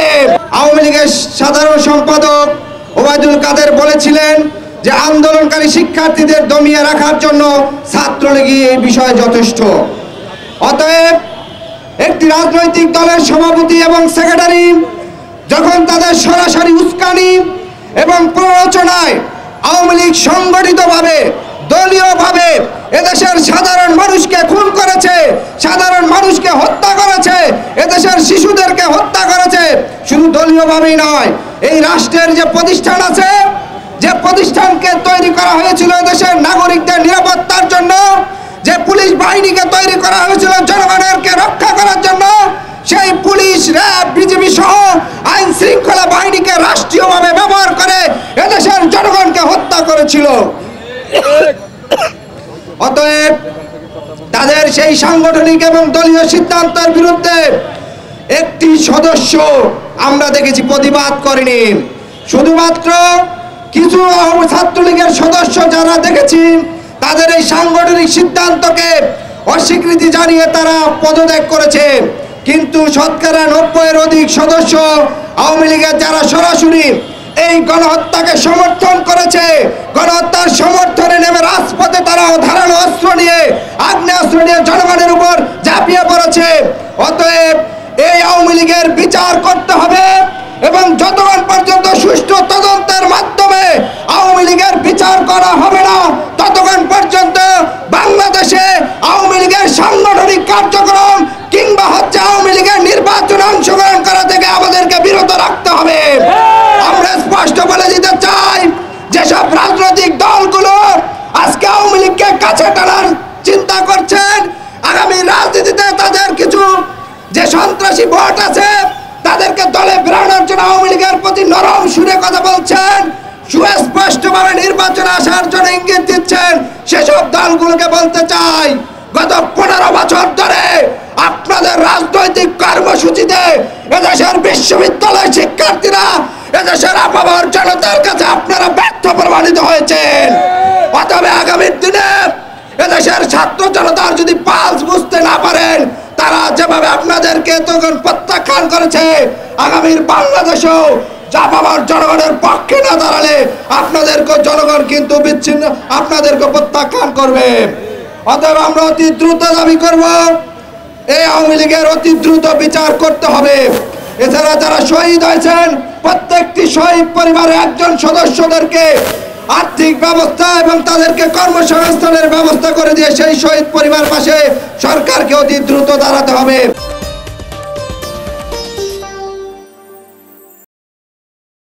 হবে। আওয়ামী লীগের সাধারণ সম্পাদক ওবায়দুল কাদের বলেছিলেন যে আন্দোলনকারী শিক্ষার্থীদের দমিয়ে রাখার জন্য ছাত্রলীগই এই বিষয়ে যথেষ্ট। অতএব একটি রাজনৈতিক দলের সভাপতি এবং সেক্রেটারি যখন তাদের সরাসরি উস্কানি এবং প্ররোচনায় আওয়ামী লীগ সংগঠিতভাবে দলীয়ভাবে এদেশের সাধারণ মানুষকে খুন করেছে, সাধারণ মানুষকে হত্যা করেছে, এদেশের শিশুদেরকে হত্যা করেছে, শুধু দলীয়ভাবেই নয়, এই রাষ্ট্রের যে প্রতিষ্ঠান আছে, যে প্রতিষ্ঠানকে তৈরি করা হয়েছিল দেশের নাগরিকদের নিরাপত্তার জন্য, যে পুলিশ বাহিনীকে তৈরি করা হয়েছিল জনগণকে রক্ষা করার জন্য, সেই পুলিশ, র্যাব, বিজিবি সহ আইন শৃঙ্খলা বাহিনীকে রাষ্ট্রীয়ভাবে ব্যবহার করে এদেশের জনগণকে হত্যা করেছিল। অতএব তাদের সেই সাংগঠনিক এবং দলীয় সিদ্ধান্তের বিরুদ্ধে একটি সদস্য আমরা দেখেছি প্রতিবাদ করেনি। শুধুমাত্র কিছু ছাত্রলীগের সদস্য যারা দেখেছি তাদের এই সাংগঠনিক সিদ্ধান্তকে অস্বীকৃতি জানিয়ে তারা পদত্যাগ করেছে, কিন্তু শতকরা 90-এর অধিক সদস্য আওয়ামী লীগের যারা সরাসরি এই গণহত্যাকে সমর্থন করেছে, গণহত্যার সমর্থনে নেমে রাজপথে তারা ধারালো অস্ত্র নিয়ে, আগ্নেয়াস্ত্র নিয়ে জনগণের উপর ঝাঁপিয়ে পড়েছে। অতএব এই আওয়ামী লীগের বিচার করতে হবে এবং যতক্ষণ পর্যন্ত সুষ্ঠু তদন্তের মাধ্যমে আওয়ামী লীগের বিচার করা হবে না ততক্ষণ পর্যন্ত বাংলাদেশে আওয়ামী লীগের সাংগঠনিক কার্যক্রম কিংবা আওয়ামী লীগের নির্বাচনে অংশগ্রহণ করা থেকে আমাদেরকে বিরত রাখতে হবে। আমরা স্পষ্ট বলে দিতে চাই, যেসব রাজনৈতিক দলগুলো আজকে আওয়ামী লীগকে কাছে টানার চিন্তা করছেন, আগামী রাজনীতিতে তাদের কিছু যে সন্ত্রাসী ভোট আছে তাদেরকে দলে ফেরানোর জন্য আওয়ামী লীগের প্রতি নরম সুরে কথা বলছেন, সুস্পষ্টভাবে নির্বাচনে আসার জন্য ইঙ্গিত দিচ্ছেন, সেসব দলগুলোকে বলতে চাই, গত 15 বছর ধরে আপনাদের রাজনৈতিক কর্মসূচিতে এদেশের বিশ্ববিদ্যালয় শিক্ষার্থীরা, এদেশের আপামর জনতার কাছে আপনারা ব্যর্থ প্রমাণিত হয়েছেন। অতএব আগামীর দিনে এদেশের ছাত্র জনতার যদি পালস বুঝতে না পারেন, তারা যেভাবে আপনাদেরকে তখন প্রত্যাখ্যান করেছে, আগামীর বাংলাদেশেও আপামর জনগণের পক্ষে না দাঁড়ালে আপনাদেরকে জনগণ কিন্তু বিচ্ছিন্ন, আপনাদেরকে প্রত্যাখ্যান করবে। অতএব আমরা অতি দ্রুত দাবি করব, এই আওয়ামী লীগের অতি দ্রুত বিচার করতে হবে। এছাড়া যারা শহীদ হয়েছেন প্রত্যেকটি শহীদ পরিবারের একজন সদস্যদেরকে আর্থিক ব্যবস্থা এবং তাদেরকে কর্মসংস্থানের ব্যবস্থা করে দিয়ে সেই শহীদ পরিবার পাশে সরকারকে অতি দ্রুত দাঁড়াতে হবে।